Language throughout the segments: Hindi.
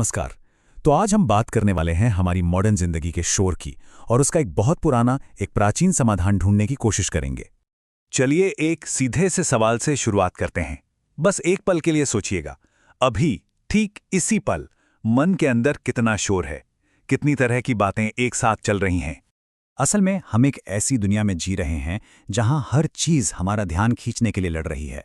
नमस्कार। तो आज हम बात करने वाले हैं हमारी मॉडर्न जिंदगी के शोर की और उसका एक बहुत पुराना, एक प्राचीन समाधान ढूंढने की कोशिश करेंगे। चलिए एक सीधे से सवाल से शुरुआत करते हैं। बस एक पल के लिए सोचिएगा, अभी ठीक इसी पल मन के अंदर कितना शोर है, कितनी तरह की बातें एक साथ चल रही हैं। असल में हम एक ऐसी दुनिया में जी रहे हैं जहां हर चीज हमारा ध्यान खींचने के लिए लड़ रही है।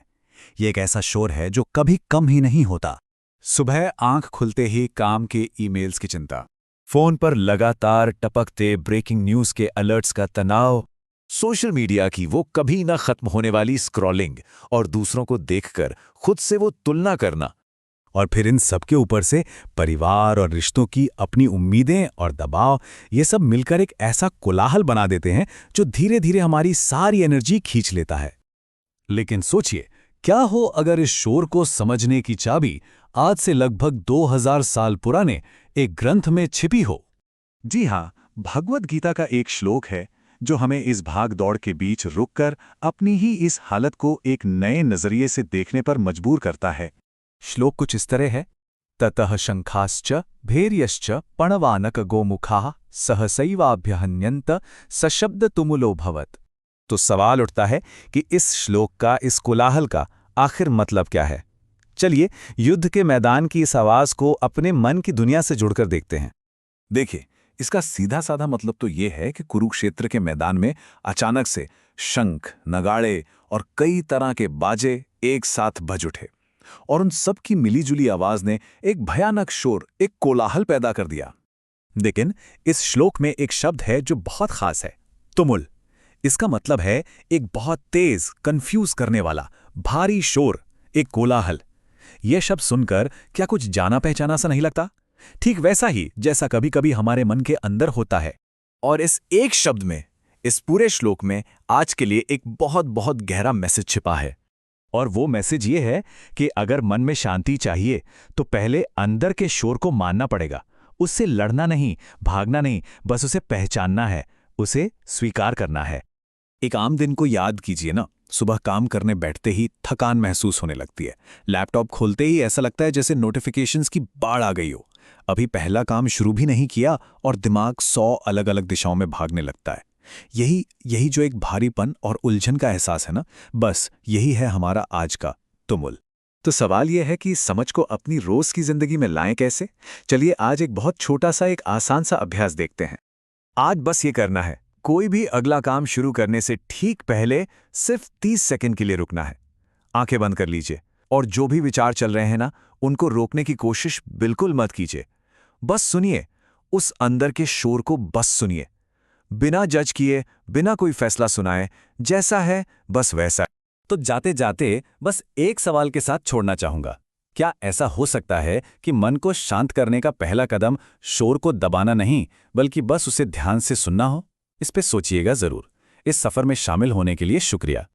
ये एक ऐसा शोर है जो कभी कम ही नहीं होता। सुबह आंख खुलते ही काम के ईमेल्स की चिंता, फोन पर लगातार टपकते ब्रेकिंग न्यूज के अलर्ट्स का तनाव, सोशल मीडिया की वो कभी न खत्म होने वाली स्क्रॉलिंग और दूसरों को देखकर खुद से वो तुलना करना। और फिर इन सबके ऊपर से परिवार और रिश्तों की अपनी उम्मीदें और दबाव, ये सब मिलकर एक ऐसा कोलाहल बना देते हैं जो धीरे धीरे हमारी सारी एनर्जी खींच लेता है। लेकिन सोचिए, क्या हो अगर इस शोर को समझने की चाबी आज से लगभग 2000 साल पुराने एक ग्रंथ में छिपी हो। जी हाँ, भगवद गीता का एक श्लोक है जो हमें इस भाग दौड़ के बीच रुककर अपनी ही इस हालत को एक नए नजरिए से देखने पर मजबूर करता है। श्लोक कुछ इस तरह है, ततः शंखाश्च भैर्यश्च पणवानक गोमुखाः सहसैवाभ्यहन्यन्त सशब्द तुमुलो भवत्। तो सवाल उठता है कि इस श्लोक का, इस कोलाहल का आखिर मतलब क्या है। चलिए युद्ध के मैदान की इस आवाज को अपने मन की दुनिया से जुड़कर देखते हैं। देखिए, इसका सीधा साधा मतलब तो ये है कि कुरुक्षेत्र के मैदान में अचानक से शंख, नगाड़े और कई तरह के बाजे एक साथ बज उठे और उन सब की मिलीजुली आवाज ने एक भयानक शोर, एक कोलाहल पैदा कर दिया। लेकिन इस श्लोक में एक शब्द है जो बहुत खास है, तुमुल। इसका मतलब है एक बहुत तेज, कंफ्यूज करने वाला भारी शोर, एक कोलाहल। यह शब्द सुनकर क्या कुछ जाना पहचाना सा नहीं लगता? ठीक वैसा ही जैसा कभी कभी हमारे मन के अंदर होता है। और इस एक शब्द में, इस पूरे श्लोक में आज के लिए एक बहुत बहुत गहरा मैसेज छिपा है। और वो मैसेज ये है कि अगर मन में शांति चाहिए तो पहले अंदर के शोर को मानना पड़ेगा। उससे लड़ना नहीं, भागना नहीं, बस उसे पहचानना है, उसे स्वीकार करना है। एक आम दिन को याद कीजिए ना, सुबह काम करने बैठते ही थकान महसूस होने लगती है। लैपटॉप खोलते ही ऐसा लगता है जैसे नोटिफिकेशंस की बाढ़ आ गई हो। अभी पहला काम शुरू भी नहीं किया और दिमाग 100 अलग अलग दिशाओं में भागने लगता है। यही जो एक भारीपन और उलझन का एहसास है ना, बस यही है हमारा आज का तुमुल। तो सवाल यह है कि इस समझ को अपनी रोज की जिंदगी में लाएं कैसे? चलिए आज एक बहुत छोटा सा, एक आसान सा अभ्यास देखते हैं। आज बस ये करना है, कोई भी अगला काम शुरू करने से ठीक पहले सिर्फ 30 सेकंड के लिए रुकना है। आंखें बंद कर लीजिए और जो भी विचार चल रहे हैं ना, उनको रोकने की कोशिश बिल्कुल मत कीजिए। बस सुनिए, उस अंदर के शोर को बस सुनिए, बिना जज किए, बिना कोई फैसला सुनाए। जैसा है बस वैसा है। तो जाते जाते बस एक सवाल के साथ छोड़ना चाहूंगा। क्या ऐसा हो सकता है कि मन को शांत करने का पहला कदम शोर को दबाना नहीं, बल्कि बस उसे ध्यान से सुनना हो? इस पे सोचिएगा जरूर। इस सफर में शामिल होने के लिए शुक्रिया।